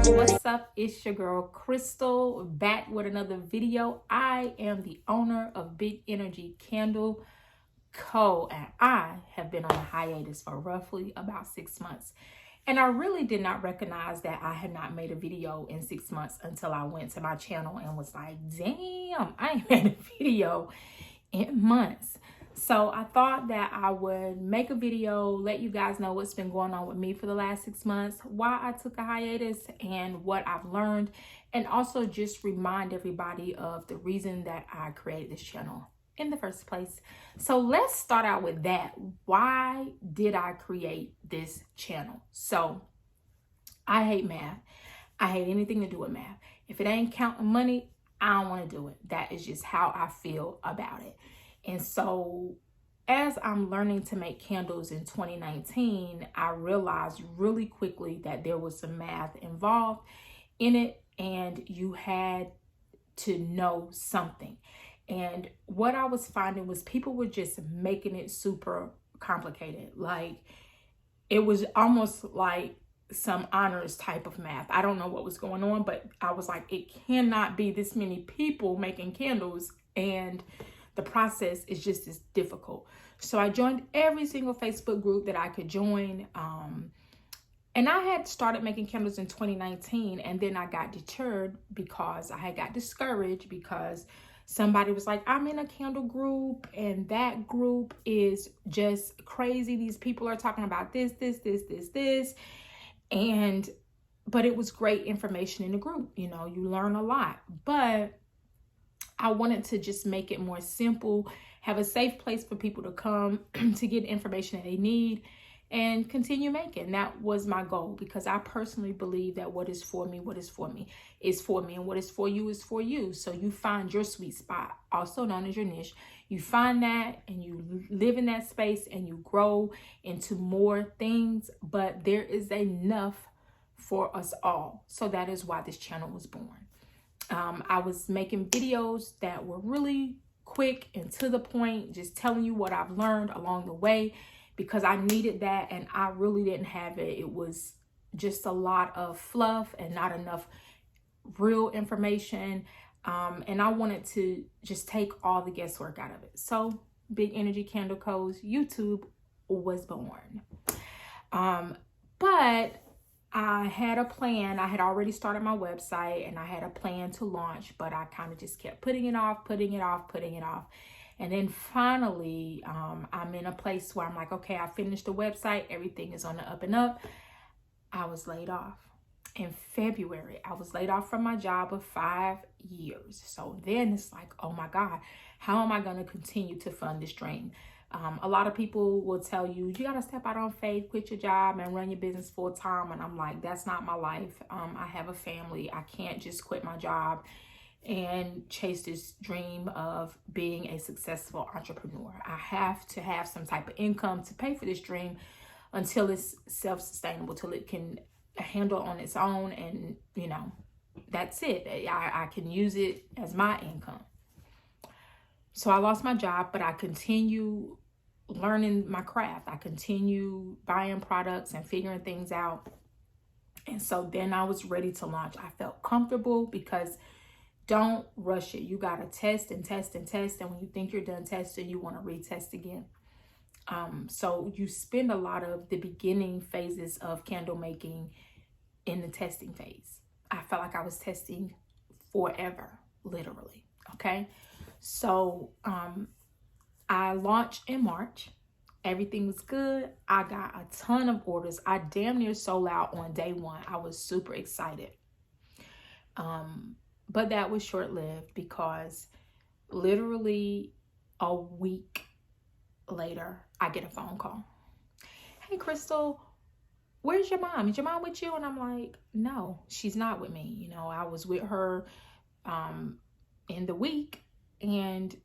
What's up? It's your girl Crystal back with another video. I am the owner of Big Energy Candle Co. and I have been on a hiatus for roughly about 6 months. And I really did not recognize that I had not made a video in 6 months until I went to my channel and was like, damn, I ain't made a video in months. So I thought that I would make a video, let you guys know what's been going on with me for the last 6 months, why I took a hiatus and what I've learned, and also just remind everybody of the reason that I created this channel in the first place. So let's start out with that. Why did I create this channel? So I hate math. I hate anything to do with math. If it ain't counting money, I don't want to do it. That is just how I feel about it. And so as I'm learning to make candles in 2019, I realized really quickly that there was some math involved in it and you had to know something. And what I was finding was people were just making it super complicated. Like it was almost like some honors type of math. I don't know what was going on, but I was like, it cannot be this many people making candles and the process is just as difficult. So I joined every single Facebook group that I could join. And I had started making candles in 2019 and then I got deterred because I had got discouraged because somebody was like, I'm in a candle group and that group is just crazy. These people are talking about this. But it was great information in the group. You know, you learn a lot. But I wanted to just make it more simple, have a safe place for people to come to get information that they need and continue making. That was my goal because I personally believe that what is for me is for me, and what is for you is for you. So you find your sweet spot, also known as your niche. You find that and you live in that space and you grow into more things, but there is enough for us all. So that is why this channel was born. I was making videos that were really quick and to the point, just telling you what I've learned along the way because I needed that and I really didn't have it. It was just a lot of fluff and not enough real information. And I wanted to just take all the guesswork out of it. So Big Energy Candle Co's YouTube was born. But I had a plan. I had already started my website and I had a plan to launch, but I kind of just kept putting it off. And then finally, I'm in a place where I'm like, okay, I finished the website. Everything is on the up and up. I was laid off. In February, I was laid off from my job of 5 years. So then it's like, oh my God, how am I going to continue to fund this dream? A lot of people will tell you, you got to step out on faith, quit your job and run your business full time. And I'm like, that's not my life. I have a family. I can't just quit my job and chase this dream of being a successful entrepreneur. I have to have some type of income to pay for this dream until it's self-sustainable, till it can handle on its own. And, you know, that's it. I can use it as my income. So I lost my job, but I continue learning my craft. I continue buying products and figuring things out. And so then I was ready to launch. I felt comfortable because don't rush it. You got to test and test and test. And when you think you're done testing, you want to retest again. So you spend a lot of the beginning phases of candle making in the testing phase. I felt like I was testing forever, literally. Okay. So I launched in March. Everything was good. I got a ton of orders. I damn near sold out on day one. I was super excited. But that was short-lived because literally a week later, I get a phone call. Hey, Crystal, where's your mom? Is your mom with you? And I'm like, no, she's not with me. You know, I was with her in the week and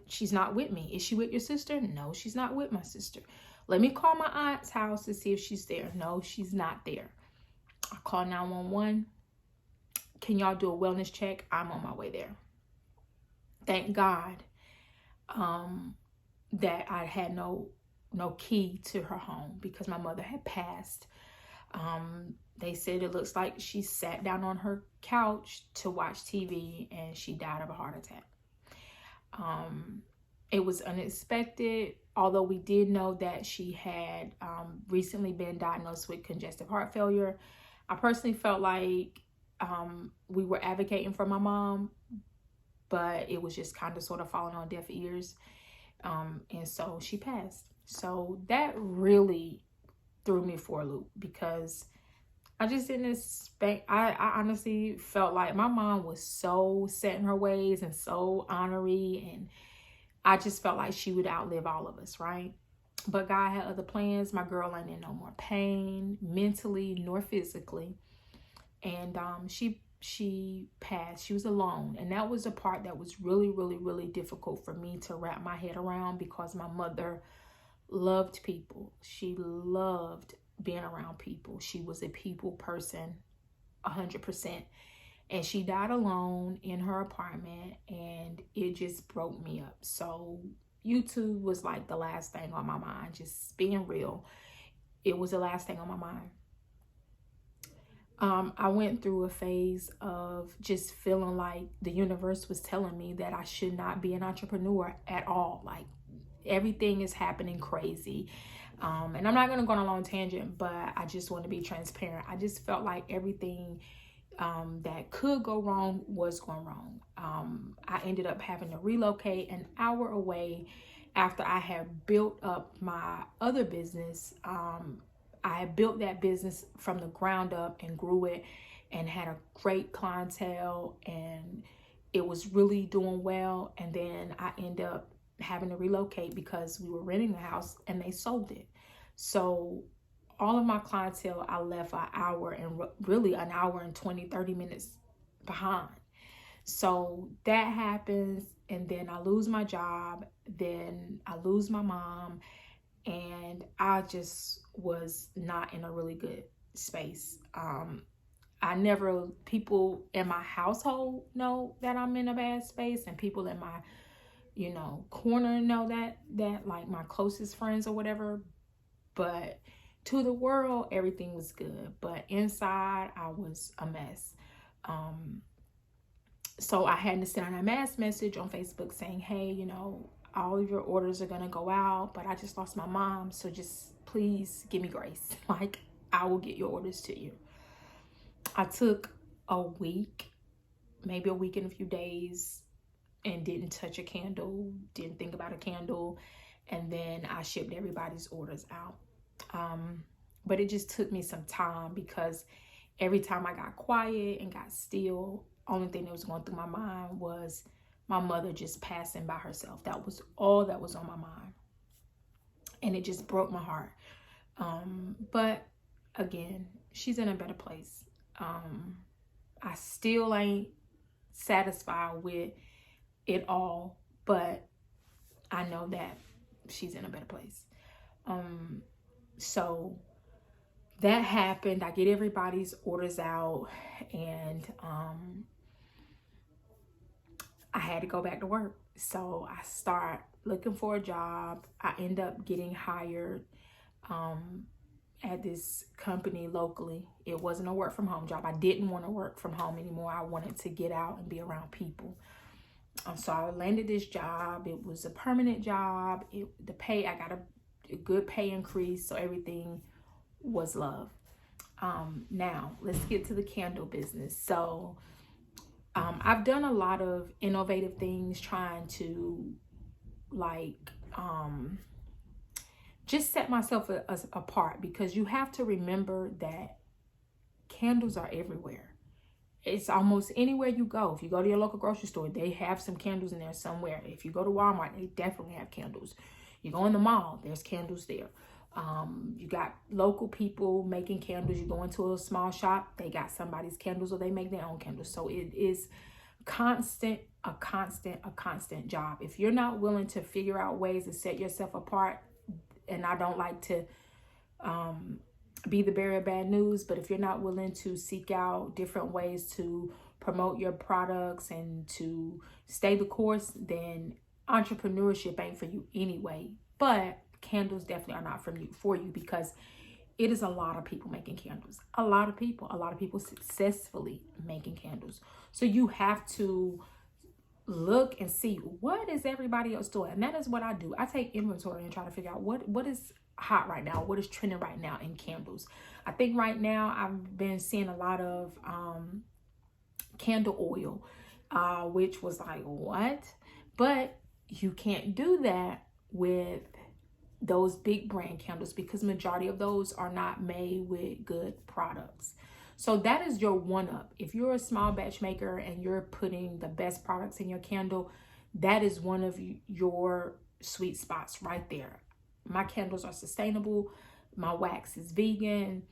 she's not with me. Is she with your sister? No, she's not with my sister. Let me call my aunt's house to see if she's there. No, she's not there. I call 911. Can y'all do a wellness check? I'm on my way there. Thank God that I had no key to her home because my mother had passed They said it looks like she sat down on her couch to watch TV and she died of a heart attack. It was unexpected, although we did know that she had recently been diagnosed with congestive heart failure. I personally felt like we were advocating for my mom, but it was just kind of sort of falling on deaf ears. And so she passed. So that really threw me for a loop, because I just didn't expect, I honestly felt like my mom was so set in her ways and so honorary, and I just felt like she would outlive all of us, right? But God had other plans. My girl ain't in no more pain, mentally nor physically. And she passed. She was alone. And that was the part that was really, really, really difficult for me to wrap my head around, because my mother loved people. She loved being around people. She was a people person, 100%. And she died alone in her apartment, and it just broke me up. So YouTube was like the last thing on my mind. Just being real, it was the last thing on my mind. I went through a phase of just feeling like the universe was telling me that I should not be an entrepreneur at all. Like, everything is happening crazy. And I'm not going to go on a long tangent, but I just want to be transparent. I just felt like everything that could go wrong was going wrong. I ended up having to relocate an hour away after I had built up my other business. I had built that business from the ground up and grew it and had a great clientele, and it was really doing well. And then I ended up having to relocate because we were renting the house and they sold it. So all of my clientele, I left an hour and really an hour and 20, 30 minutes behind. So that happens, and then I lose my job, then I lose my mom, and I just was not in a really good space. People in my household know that I'm in a bad space, and people in my, corner know that like my closest friends or whatever. But to the world, everything was good, but inside I was a mess. So I had to send out a mass message on Facebook saying, hey, all of your orders are going to go out, but I just lost my mom. So just please give me grace. Like, I will get your orders to you. I took a week, maybe a week and a few days, and didn't touch a candle, didn't think about a candle. And then I shipped everybody's orders out. But it just took me some time, because every time I got quiet and got still, only thing that was going through my mind was my mother just passing by herself. That was all that was on my mind. And it just broke my heart. But again, she's in a better place. I still ain't satisfied with it all, but I know that she's in a better place. So that happened. I get everybody's orders out, and I had to go back to work. So I start looking for a job. I end up getting hired at this company locally. It wasn't a work from home job. I didn't want to work from home anymore. I wanted to get out and be around people. So I landed this job. It was a permanent job. The pay, I got a good pay increase. So everything was love. Now let's get to the candle business. So I've done a lot of innovative things trying to just set myself apart, because you have to remember that candles are everywhere. It's almost anywhere you go. If you go to your local grocery store, they have some candles in there somewhere. If you go to Walmart, they definitely have candles. You go in the mall, there's candles there. You got local people making candles. You go into a small shop, they got somebody's candles, or they make their own candles. So it is a constant job. If you're not willing to figure out ways to set yourself apart, and I don't like to be the bearer of bad news, but if you're not willing to seek out different ways to promote your products and to stay the course, then entrepreneurship ain't for you anyway. But candles definitely are not for you, because it is a lot of people making candles. A lot of people successfully making candles. So you have to look and see what is everybody else doing. And that is what I do. I take inventory and try to figure out what is hot right now, what is trending right now in candles. I think right now I've been seeing a lot of candle oil, which was like, what? But you can't do that with those big brand candles because majority of those are not made with good products. So that is your one up. If you're a small batch maker and you're putting the best products in your candle, that is one of your sweet spots right there. My candles are sustainable. My wax is vegan.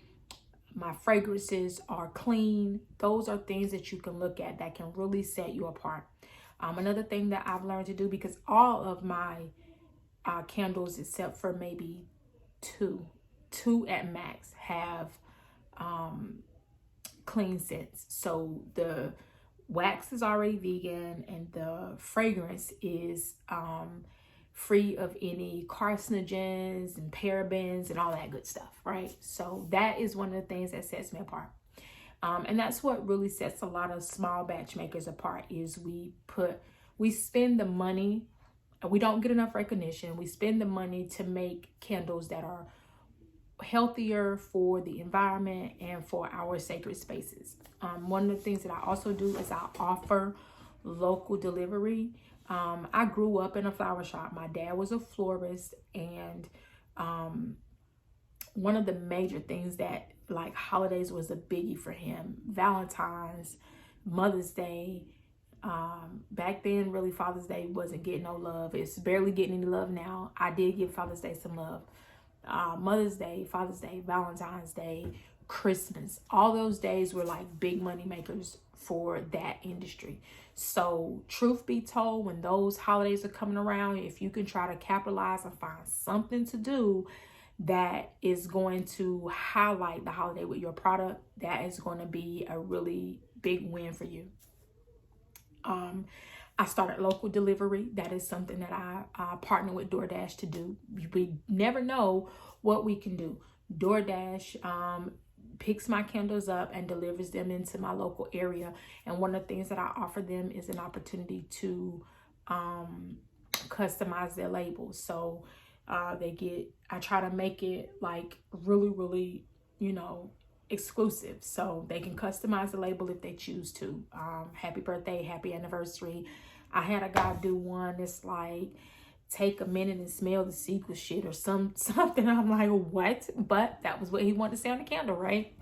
My fragrances are clean. Those are things that you can look at that can really set you apart. Another thing that I've learned to do, because all of my candles, except for maybe two at max, have clean scents. So the wax is already vegan and the fragrance is free of any carcinogens and parabens and all that good stuff, right? So that is one of the things that sets me apart. And that's what really sets a lot of small batch makers apart, is we spend the money, we don't get enough recognition. We spend the money to make candles that are healthier for the environment and for our sacred spaces. One of the things that I also do is I offer local delivery. I grew up in a flower shop. My dad was a florist, and one of the major things that, like, holidays was a biggie for him. Valentine's, Mother's Day. Back then, really, Father's Day wasn't getting no love. It's barely getting any love now. I did give Father's Day some love. Mother's Day, Father's Day, Valentine's Day, Christmas, all those days were like big money makers for that industry. So truth be told, when those holidays are coming around, if you can try to capitalize and find something to do that is going to highlight the holiday with your product, that is going to be a really big win for you. I started local delivery. That is something that I partner with DoorDash to do. We never know what we can do. DoorDash picks my candles up and delivers them into my local area. And one of the things that I offer them is an opportunity to customize their labels. So I try to make it like really, really, exclusive, so they can customize the label if they choose to. Happy birthday, happy anniversary. I had a guy do one that's like, take a minute and smell the sequel shit or something. I'm like, what? But that was what he wanted to say on the candle, right?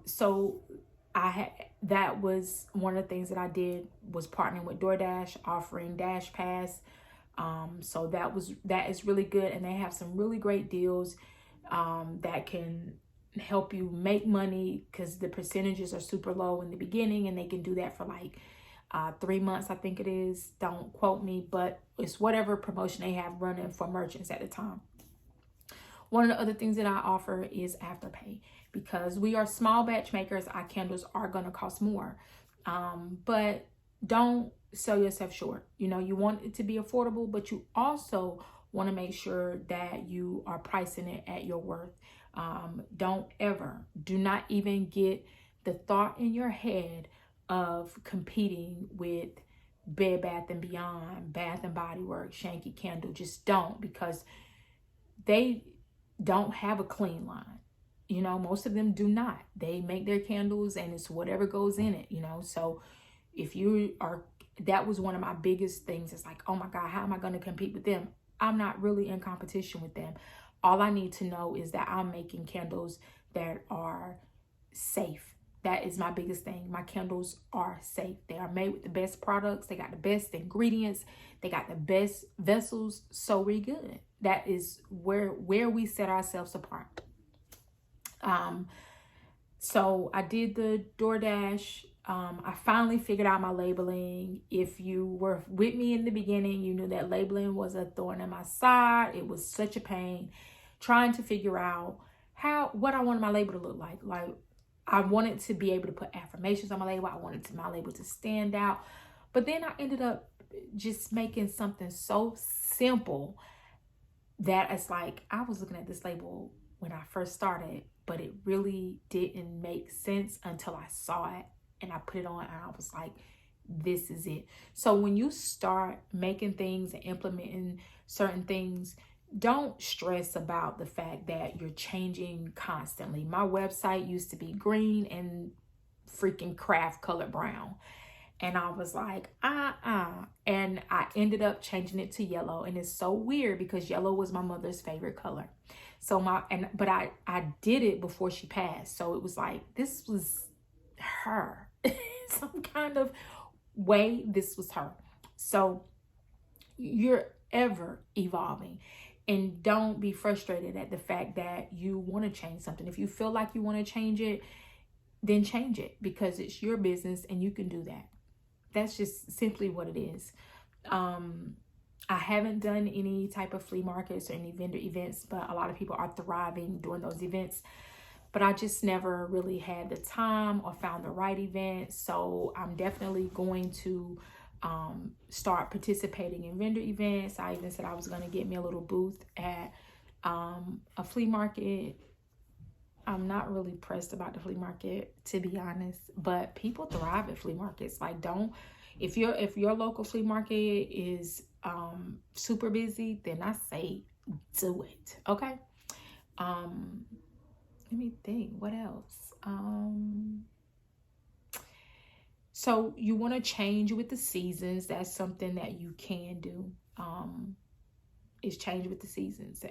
So that was one of the things that I did, was partnering with DoorDash, offering Dash Pass. So that is really good, and they have some really great deals that can help you make money, because the percentages are super low in the beginning, and they can do that for like 3 months, I think it is. Don't quote me, but it's whatever promotion they have running for merchants at the time. One of the other things that I offer is Afterpay, because we are small batch makers. Our candles are going to cost more, but don't sell yourself short. You want it to be affordable, but you also want to make sure that you are pricing it at your worth. Do not even get the thought in your head of competing with Bed Bath & Beyond, Bath & Body Works, Shanky Candle. Just don't, because they don't have a clean line. Most of them do not. They make their candles and it's whatever goes in it, So if you are, that was one of my biggest things. It's like, oh my God, how am I going to compete with them? I'm not really in competition with them. All I need to know is that I'm making candles that are safe. That is my biggest thing. My candles are safe. They are made with the best products. They got the best ingredients. They got the best vessels. So we're good. That is where we set ourselves apart. So I did the DoorDash. I finally figured out my labeling. If you were with me in the beginning, you knew that labeling was a thorn in my side. It was such a pain trying to figure out what I wanted my label to look like. Like, I wanted to be able to put affirmations on my label. I wanted my label to stand out. But then I ended up just making something so simple that it's like, I was looking at this label when I first started, but it really didn't make sense until I saw it and I put it on and I was like, this is it. So when you start making things and implementing certain things, don't stress about the fact that you're changing constantly. My website used to be green and freaking craft colored brown. And I was like, and I ended up changing it to yellow. And it's so weird because yellow was my mother's favorite color. So but I did it before she passed. So it was like, this was her. Some kind of way, this was her. So you're ever evolving. And don't be frustrated at the fact that you want to change something. If you feel like you want to change it, then change it, because it's your business and you can do that. That's just simply what it is. I haven't done any type of flea markets or any vendor events, but a lot of people are thriving doing those events. But I just never really had the time or found the right event. So I'm definitely going to start participating in vendor events. I even said I was going to get me a little booth at a flea market. I'm not really pressed about the flea market, to be honest, but people thrive at flea markets. Like, if your local flea market is super busy, then I say do it. Okay. Let me think, what else? So you want to change with the seasons. That's something that you can do. Is change with the seasons.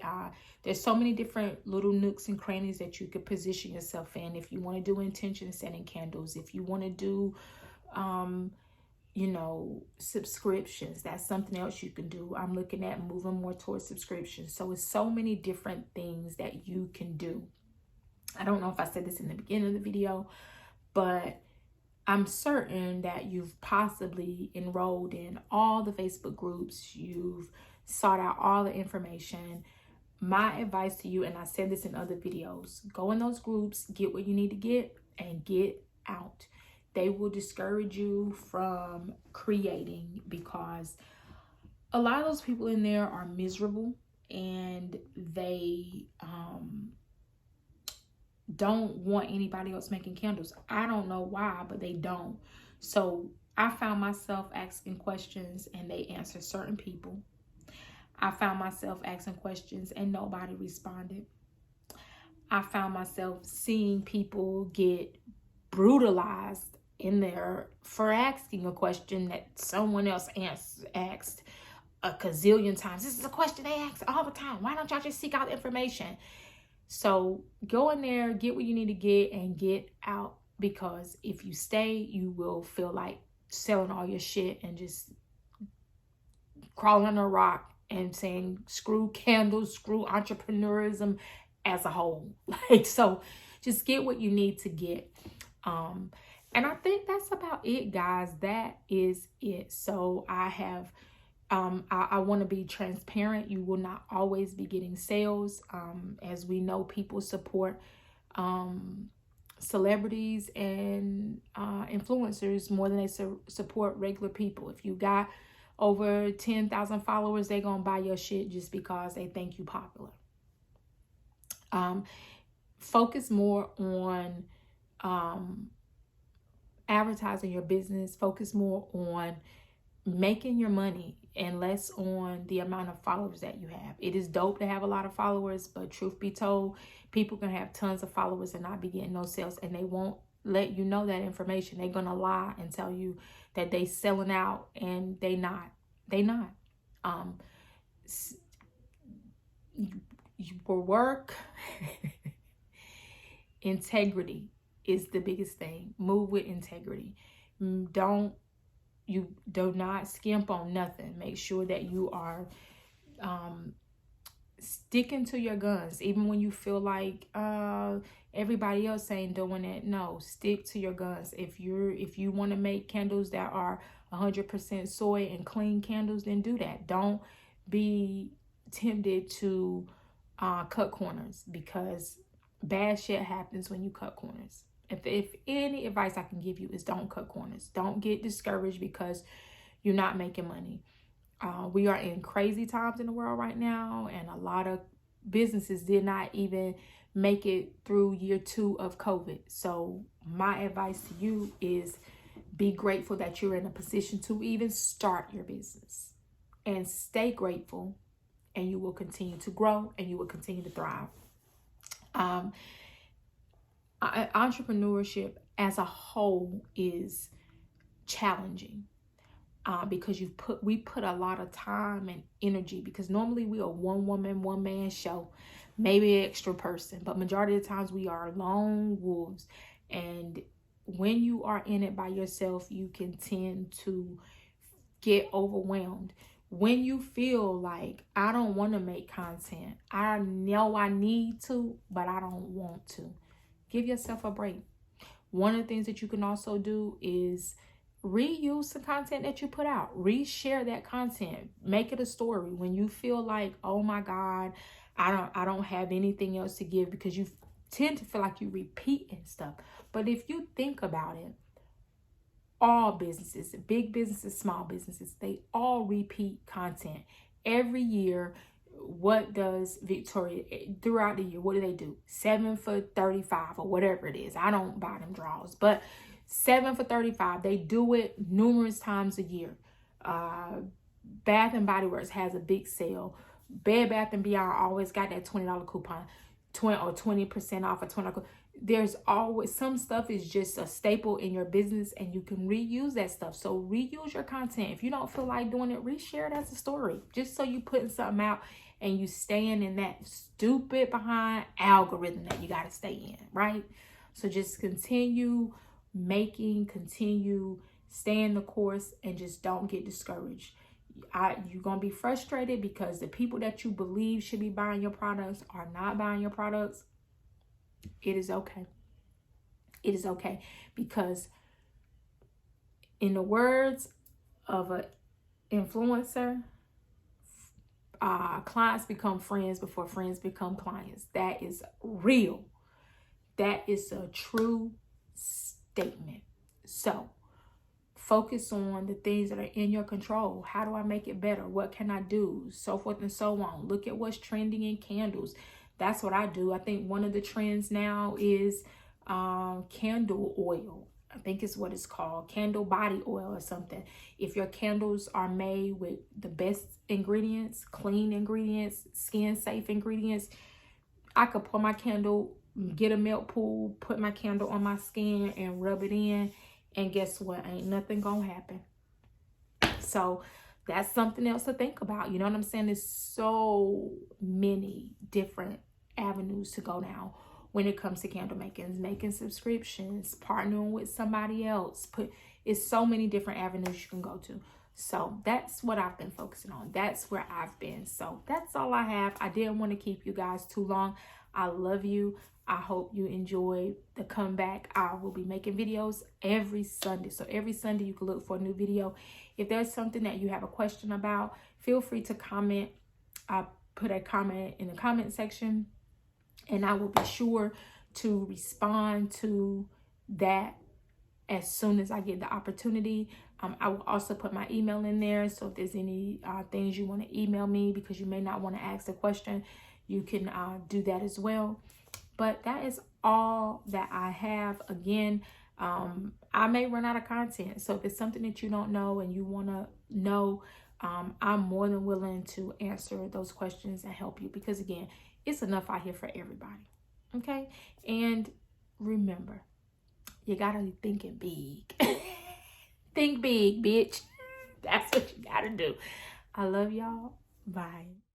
There's so many different little nooks and crannies that you could position yourself in. If you want to do intention setting candles, if you want to do subscriptions, that's something else you can do. I'm looking at moving more towards subscriptions. So it's so many different things that you can do. I don't know if I said this in the beginning of the video, but I'm certain that you've possibly enrolled in all the Facebook groups. You've sought out all the information. My advice to you, and I said this in other videos, go in those groups, get what you need to get, and get out. They will discourage you from creating, because a lot of those people in there are miserable and they don't want anybody else making candles. I don't know why, but they don't. So I found myself asking questions and they answered certain people. I found myself asking questions and nobody responded. I found myself seeing people get brutalized in there for asking a question that someone else asked a gazillion times. This is a question they ask all the time. Why don't y'all just seek out information? So go in there, get what you need to get, and get out. Because if you stay, you will feel like selling all your shit and just crawling on a rock and saying screw candles, screw entrepreneurism as a whole. So just get what you need to get. And I think that's about it, guys. That is it. So I want to be transparent. You will not always be getting sales. As we know, people support celebrities and influencers more than they support regular people. If you got over 10,000 followers, they're going to buy your shit just because they think you popular. Focus more on advertising your business. Focus more on making your money and less on the amount of followers that you have. It is dope to have a lot of followers, but truth be told, people can have tons of followers and not be getting no sales, and they won't let you know that information. They're gonna lie and tell you that they selling out, and they not. Your work, integrity is the biggest thing. Move with integrity. You do not skimp on nothing. Make sure that you are sticking to your guns, even when you feel like everybody else ain't doing it. No, stick to your guns. If you want to make candles that are 100% soy and clean candles, then do that. Don't be tempted to cut corners, because bad shit happens when you cut corners. If any advice I can give you is don't cut corners. Don't get discouraged because you're not making money. We are in crazy times in the world right now, and a lot of businesses did not even make it through year 2 of COVID. So my advice to you is be grateful that you're in a position to even start your business, and stay grateful, and you will continue to grow and you will continue to thrive. Entrepreneurship as a whole is challenging. Because we put a lot of time and energy, because normally we are one woman, one man show, maybe an extra person, but majority of the times we are lone wolves. And when you are in it by yourself, you can tend to get overwhelmed. When you feel like, I don't want to make content, I know I need to, but I don't want to, give yourself a break. One of the things that you can also do is reuse the content that you put out. Reshare that content. Make it a story. When you feel like, oh my God, I don't have anything else to give, because you tend to feel like you repeat and stuff. But if you think about it, all businesses, big businesses, small businesses, they all repeat content every year. What does Victoria throughout the year? What do? 7 for 35 or whatever it is. I don't buy them draws, but 7 for 35. They do it numerous times a year. Bath and Body Works has a big sale. Bed Bath and Beyond always got that $20 coupon, 20% off or $20. There's always some stuff is just a staple in your business, and you can reuse that stuff. So reuse your content. If you don't feel like doing it, reshare it as a story, just so you putting something out and you staying in that stupid behind algorithm that you got to stay in, right? So just continue staying the course, and just don't get discouraged. You're going to be frustrated because the people that you believe should be buying your products are not buying your products. It is okay. It is okay, because in the words of an influencer, clients become friends before friends become clients. That is real. That is a true statement. So focus on the things that are in your control. How do I make it better? What can I do? So forth and so on. Look at what's trending in candles. That's what I do. I think one of the trends now is candle oil. I think it's what it's called, candle body oil or something. If your candles are made with the best ingredients, clean ingredients, skin safe ingredients, I could pour my candle, get a milk pool, put my candle on my skin and rub it in, and guess what? Ain't nothing gonna happen. So that's something else to think about. You know what I'm saying? There's so many different avenues to go down when it comes to candle making subscriptions, partnering with somebody else. It's so many different avenues you can go to. So that's what I've been focusing on. That's where I've been. So that's all I have. I didn't want to keep you guys too long. I love you. I hope you enjoy the comeback. I will be making videos every Sunday. So every Sunday you can look for a new video. If there's something that you have a question about, feel free to comment. I put a comment in the comment section, and I will be sure to respond to that as soon as I get the opportunity. I will also put my email in there. So if there's any things you want to email me because you may not want to ask a question, you can do that as well. But that is all that I have. Again, I may run out of content. So if it's something that you don't know and you want to know, I'm more than willing to answer those questions and help you. Because again, it's enough out here for everybody. Okay? And remember, you got to be thinking big. Think big, bitch. That's what you got to do. I love y'all. Bye.